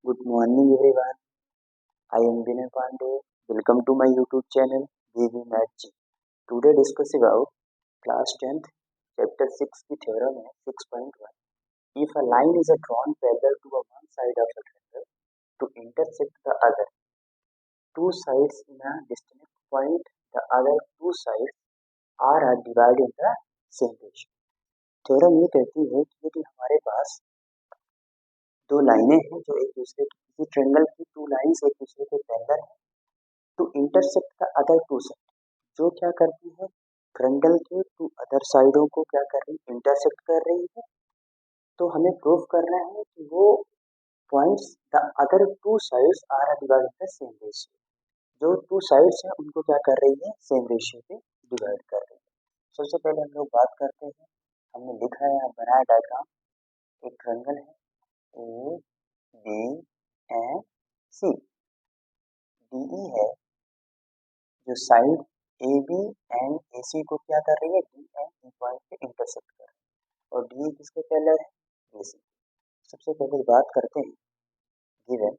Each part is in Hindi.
Good morning everyone. I am Vinay Pandey. Welcome to my YouTube channel VV Math G. Today discuss about class 10th chapter 6 की theorem है 6.1. If a line is drawn parallel to one side of a triangle to intersect the other two sides in a distinct point, the other two sides are divided in the same ratio. Theorem ये कहती है कि यदि हमारे पास दो लाइनें हैं जो एक दूसरे की किसी ट्रायंगल की टू लाइंस एक दूसरे के पैरेलल है to intersect the other two side जो क्या करती है ट्रायंगल के टू अदर साइडों को क्या कर रही है इंटरसेक्ट कर रही है। तो हमें प्रूव करना है कि वो points the other two sides are divide the same ratio जो टू साइड्स हैं उनको क्या कर रही है सेम रेशियो पे डिवाइड कर रही है। सबसे पहले हम लोग बात करते हैं हमने लिखा है बनाया डायग्राम एक ट्रायंगल है A B and C D है जो side A B and A C को क्या कर रही है डी एंड ई पॉइंट पे इंटरसेक्ट कर रही है और डी किसके पैरेलल है बी सी। सबसे पहले बात करते हैं given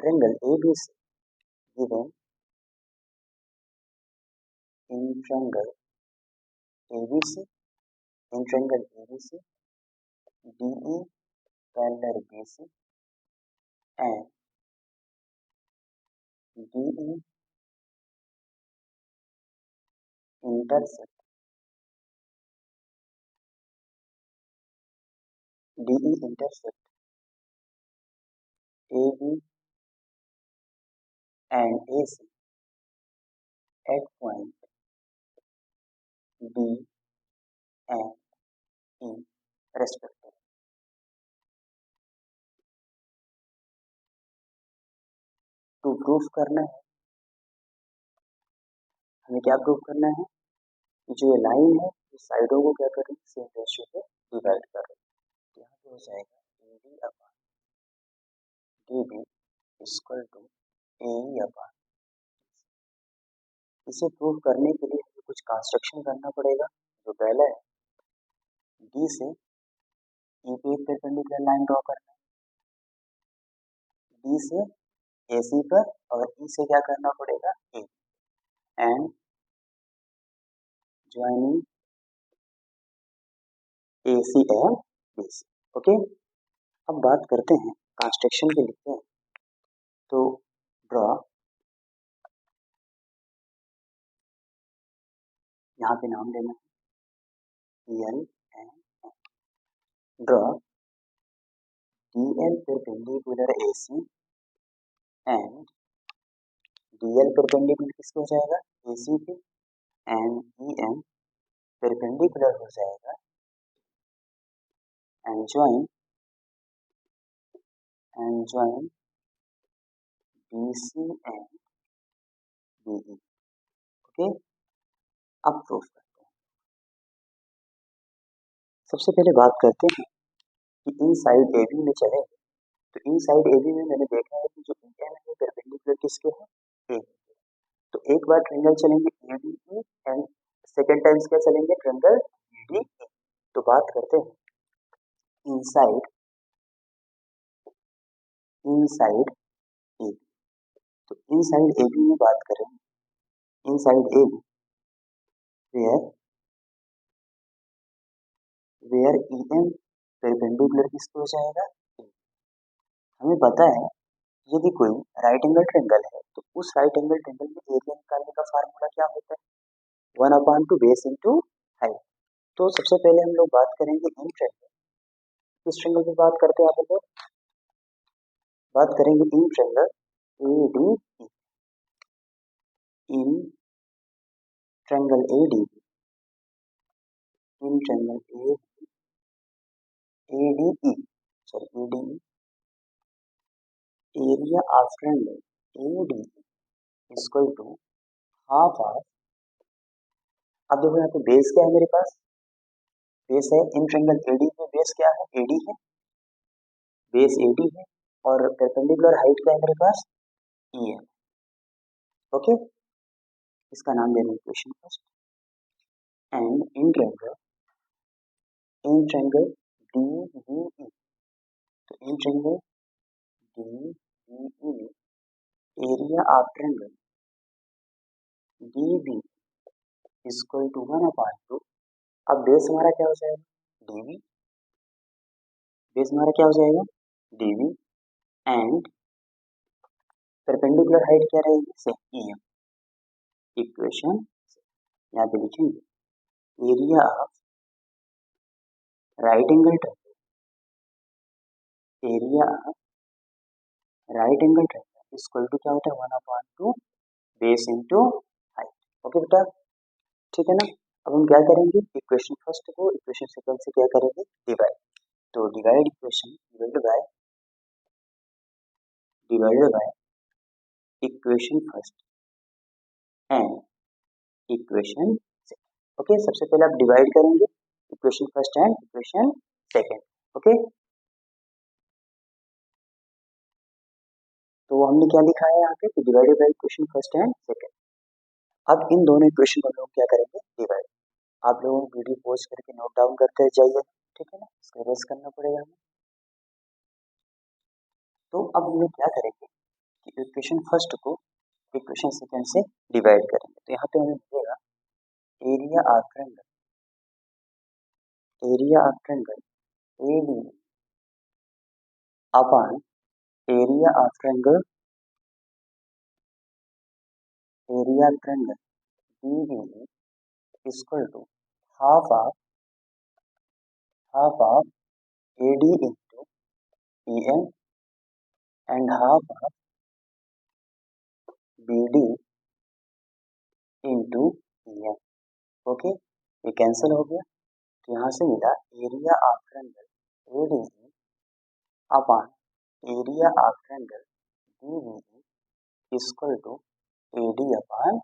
triangle A B C given in triangle A B C in triangle A B C D E parallel B C and D E intersect D E intersect A B and A C at point D and E respectively. To proof करना है हमें क्या प्रूफ करना है कि जो ये लाइन है इस साइडों को क्या कर रही है सेम रेशियो पे डिवाइड कर रही है। तो यहाँ पे हो जाएगा A D upon D B equal to A upon. इसे प्रूफ करने के लिए हमें कुछ कंस्ट्रक्शन करना पड़ेगा। जो पहला है डी से ई पे एक परपेंडिकुलर लाइन ड्रॉ करना है डी से ए सी पर और ई से क्या करना पड़ेगा A and joining A C and B C. Okay अब बात करते हैं कंस्ट्रक्शन के लिखते हैं तो ड्रॉ यहाँ पे नाम देना है L and draw D L perpendicular A C and D L perpendicular किसको हो जाएगा ए सी पे एंड ई एम परपेंडिकुलर हो जाएगा and join B C and B E. Okay अब प्रूफ करते हैं। सबसे पहले बात करते हैं कि इन साइड ए बी में चले तो इन साइड ए बी में मैंने देखा है कि जो ई एम है परपेंडिकुलर किसके है ए। तो एक बार ट्रायंगल चलेंगे ए D E and second times क्या चलेंगे ट्रायंगल ए डी ई। तो बात करते हैं इनसाइड ए बी। तो इनसाइड ए बी में बात करें inside A B where E M perpendicular किसको हो जाएगा ए। हमें पता है यदि कोई राइट एंगल ट्रायंगल है तो उस राइट एंगल ट्रायंगल में एरिया निकालने का फार्मूला क्या होता है 1/2 बेस इंटू हाइट। तो सबसे पहले हम लोग बात करेंगे इन ट्रायंगल किस ट्रायंगल की बात करते हैं आप लोग बात करेंगे in triangle A D E in triangle A D in triangle A D E sorry A D E area of triangle A D E equal to half of. अब देखो यहाँ पे बेस क्या है मेरे पास बेस है इन ट्रायंगल एडी में बेस क्या है एडी है बेस एडी है और परपेंडिकुलर हाइट क्या है मेरे पास ई है। ओके इसका नाम देना equation first and in triangle D B E. तो तो in triangle D B area of triangle D B equal to 1/2। अब बेस हमारा क्या हो जाएगा डीवी, बेस हमारा क्या हो जाएगा डीवी एंड परपेंडिकुलर हाइट क्या रहेगी सेम ई एम। इक्वेशन यहाँ पे लिखेंगे area of right angle triangle, area of right angle triangle equal to क्या होता है 1/2 बेस इंटू हाइट। ओके बेटा, ठीक है ना। अब हम क्या करेंगे इक्वेशन फर्स्ट को इक्वेशन सेकंड से क्या करेंगे डिवाइड। तो divide equation divided by equation first and equation second. Okay, सबसे पहले आप डिवाइड करेंगे equation first and equation second. Okay, तो हमने क्या लिखा है यहाँ पे divided by equation first and second. अब इन दोनों इक्वेशन को हम लोग क्या करेंगे डिवाइड। आप लोगों को वीडियो पॉज करके नोट डाउन करते जाइए, ठीक है ना, इसका रेस करना पड़ेगा हमें। तो अब हम लोग क्या करेंगे कि इक्वेशन फर्स्ट को इक्वेशन सेकंड से डिवाइड करेंगे। तो यहाँ पे हमें मिलेगा area of triangle A B upon area of triangle D B equal to half of A D into E M and half of B D into E M. Okay, ये कैंसिल हो गया। तो यहाँ से मिला area of triangle A D upon area of triangle D B equal to A D upon.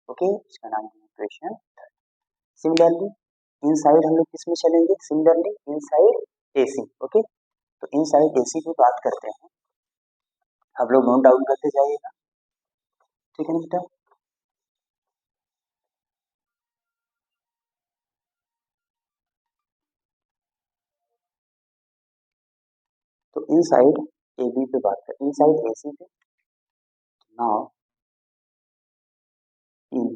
Okay, इसका नाम है इक्वेशन। सिमिलरली इनसाइड हम लोग किसमें चलेंगे, सिमिलरली इनसाइड एसी। ओके, तो इनसाइड एसी की बात करते हैं, आप लोग नोट डाउन करते जाइएगा, ठीक है ना बेटा। तो इनसाइड ए बी पे बात करें, इनसाइड एसी पे। Now in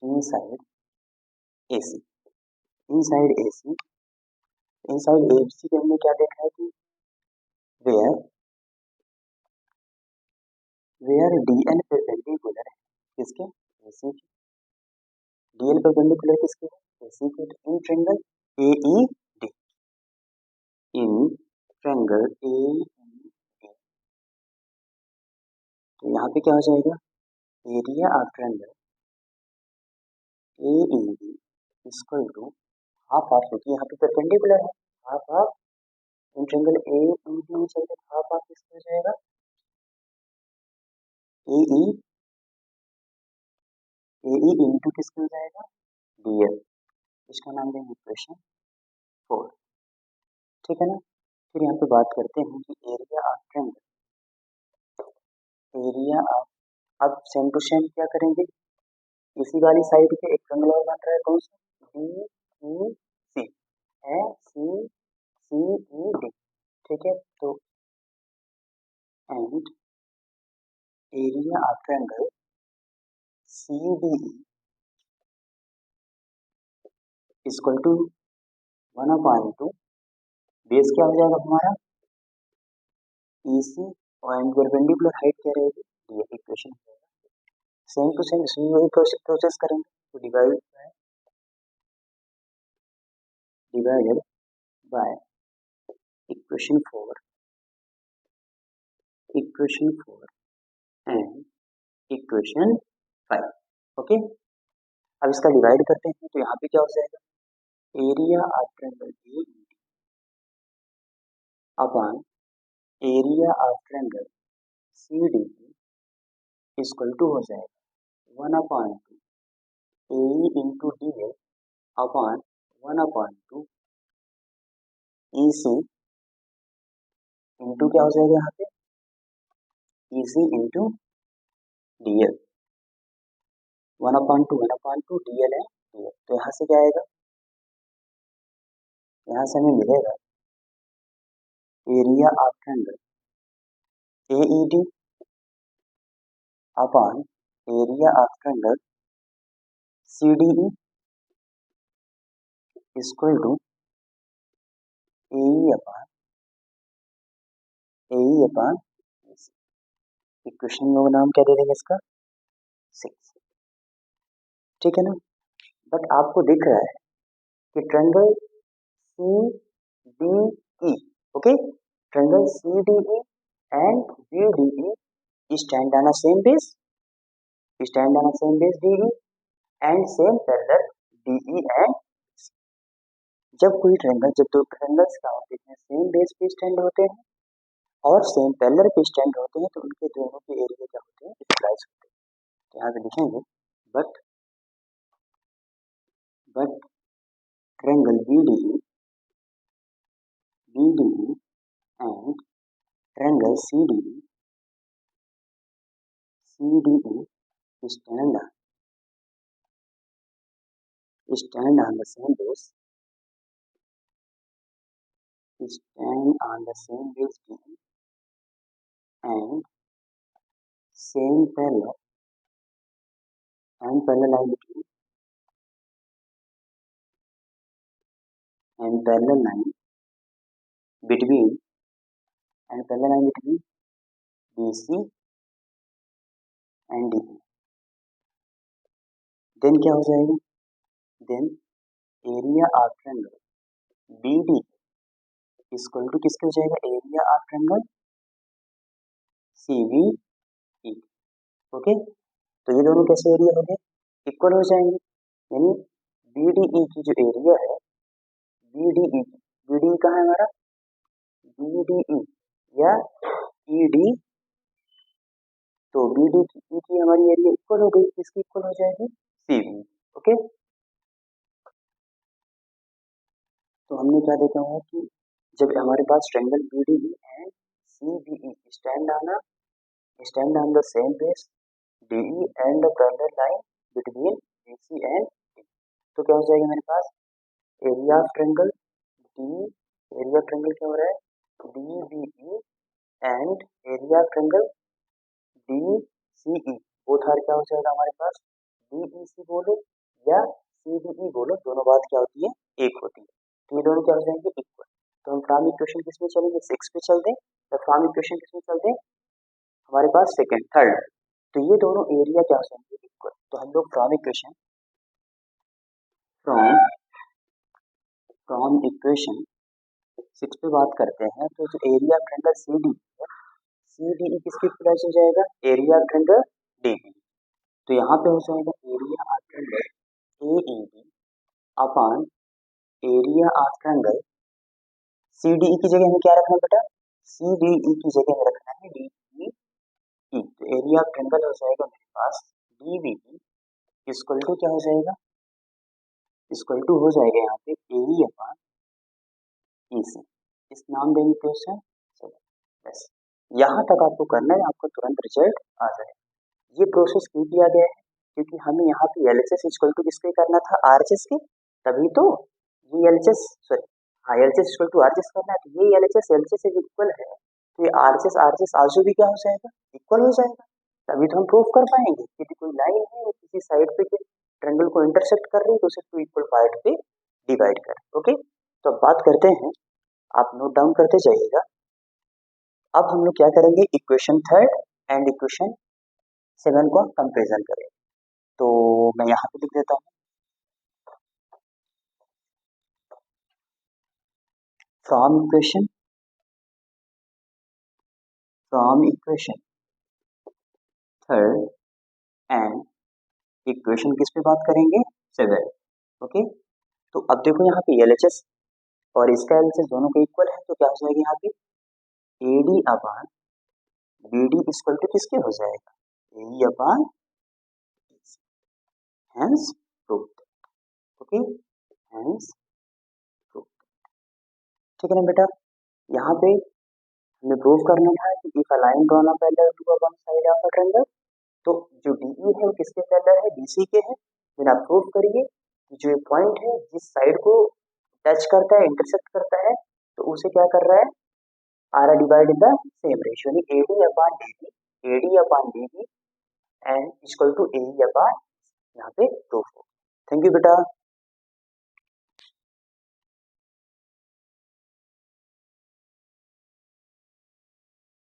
inside AC, inside AC, inside AC पे हमने क्या देखा है कि वेयर वेयर डीएल परपेंडिकुलर है किसके एसी के, डीएल परपेंडिकुलर किसके एसी के। In triangle AED, in triangle AED, तो यहाँ पे क्या हो जाएगा area of triangle AED equal to half of, क्योंकि यहाँ पे परपेंडिकुलर है, half of in triangle AED में चलते हाफ ऑफ किसका हो जाएगा एई, एई इंटू किसका हो जाएगा डीएल। इसका नाम देंगे इक्वेशन 4, ठीक है ना। फिर यहाँ पे बात करते हैं कि area of triangle, area of, अब सेम टू सेम क्या करेंगे इसी वाली साइड पे एक ट्रायंगल और बन रहा है कौन सा डी ई सी है, सी सी ई डी, ठीक है। तो and area of triangle C D E equal to 1/2 base क्या हो जाएगा हमारा ईसी और एंड परपेंडिकुलर हाइट क्या रहेगी ये इक्वेशन हो जाएगा। सेम टू सेम इसमें वही प्रोसेस करेंगे। तो divided by equation 4 and equation 5। Okay, अब इसका डिवाइड करते हैं तो यहाँ पे क्या हो जाएगा area of triangle A upon area of triangle C D equal to हो जाएगा 1/2 A into D L upon 1/2 E C into क्या हो जाएगा यहाँ पे E C into D L. 1/2 D L है डी एल, तो यहाँ से क्या आएगा, यहाँ से हमें मिलेगा area of triangle AED upon area of triangle CDE equal to AE upon equation में नाम क्या दे देंगे इसका 6। ठीक है ना। बट आपको दिख रहा है कि triangle CDE, okay, triangle CDE and BDE stand on a same base, DE and same parallel DE and जब कोई ट्रायंगल, जब दो ट्रायंगल्स क्या होते हैं सेम बेस पे स्टैंड होते हैं और सेम पैरेलल पे स्टैंड होते हैं तो उनके दोनों के एरिया क्या होते हैं इक्वलाइज होते हैं। तो यहाँ पे लिखेंगे but triangle BDE and triangle CDE stand on the same base, DE and same parallel line between BC and DE। Then क्या हो जाएगा, then area of triangle BD equal to किसके हो जाएगा, area of triangle CBE। Okay, तो ये दोनों कैसे एरिया हो गए, इक्वल हो जाएंगे। यानी BDE की जो एरिया है, BDE कहाँ है हमारा, BDE या ED, तो BDE की हमारी एरिया इक्वल हो गई, किसकी इक्वल हो जाएगी, CB। ओके, तो हमने क्या देखा है कि जब हमारे पास triangle BDE and CBE stand on the same base DE and the parallel line between BC and D, तो क्या हो जाएगा मेरे पास area of triangle D, area of triangle क्या हो रहा है DBE and area of triangle DCE, both are क्या हो जाएगा हमारे पास DEC बोलो या CDE बोलो, दोनों बात क्या होती है एक होती है, तो ये दोनों क्या हो जाएंगे इक्वल। तो हम फ्रॉम इक्वेशन किसमें चलेंगे 6 पे चल दें, तो फ्रॉम इक्वेशन किसमें चल दें हमारे पास सेकंड थर्ड, तो ये दोनों एरिया क्या हो जाएंगे इक्वल। तो हम लोग फ्रॉम इक्वेशन 6 पे बात करते हैं, तो जो एरिया ऑफ ट्रायंगल CDE किसकी इक्वलाइज हो जाएगा, एरिया ऑफ ट्रायंगल DB। तो यहाँ पे हो जाएगा area of triangle AED upon area of triangle CDE की जगह हमें क्या रखना बेटा, CDE की जगह में रखना है DBE। तो एरिया ऑफ ट्रायंगल हो जाएगा मेरे पास DBE इक्वल टू क्या हो जाएगा, इक्वल टू हो जाएगा यहाँ पे AE अपॉन EC। इस नाम देंगे क्वेश्चन, चलो बस यहाँ तक आपको करना है, आपको तुरंत रिजल्ट आ जाएगा। ये प्रोसेस क्यों किया गया है, क्योंकि हमें यहाँ पे LHS इक्वल टू किसके करना था, RHS के, तभी तो ये LHS सॉरी हाँ LHS इक्वल टू RHS करना है, तो ये LHS से इक्वल है, तो ये RHS आजू भी क्या हो जाएगा इक्वल हो जाएगा, तभी तो हम प्रूव कर पाएंगे कि कोई लाइन है किसी साइड पे के ट्रायंगल को इंटरसेक्ट कर रही है तो उसे टू इक्वल पार्ट पे डिवाइड कर। ओके, तो अब बात करते हैं, आप नोट डाउन करते जाइएगा। अब हम लोग क्या करेंगे, इक्वेशन थर्ड एंड इक्वेशन 7 को कंपेरिजन करें, तो मैं यहाँ पे लिख देता हूँ from equation third and equation किस पे बात करेंगे 7। ओके, तो अब देखो यहाँ पे LHS और इसका LHS दोनों के इक्वल है, तो क्या हो जाएगा यहाँ पे AD upon BD equal to किसके हो जाएगा, AE upon hence proved. Okay, hence proved, ठीक है ना बेटा। यहाँ पे हमें प्रूव करना था कि if a line drawn a parallel to a one side of a triangle, तो जो DE है वो किसके पैरेलल है, BC के है। फिर आप प्रूव करिए कि जो पॉइंट है जिस साइड को टच करता है इंटरसेक्ट करता है तो उसे क्या कर रहा है R R divide in the same ratio, यानी AD upon DB and equal to A upon यहाँ पे प्रूफ हो। थैंक यू बेटा।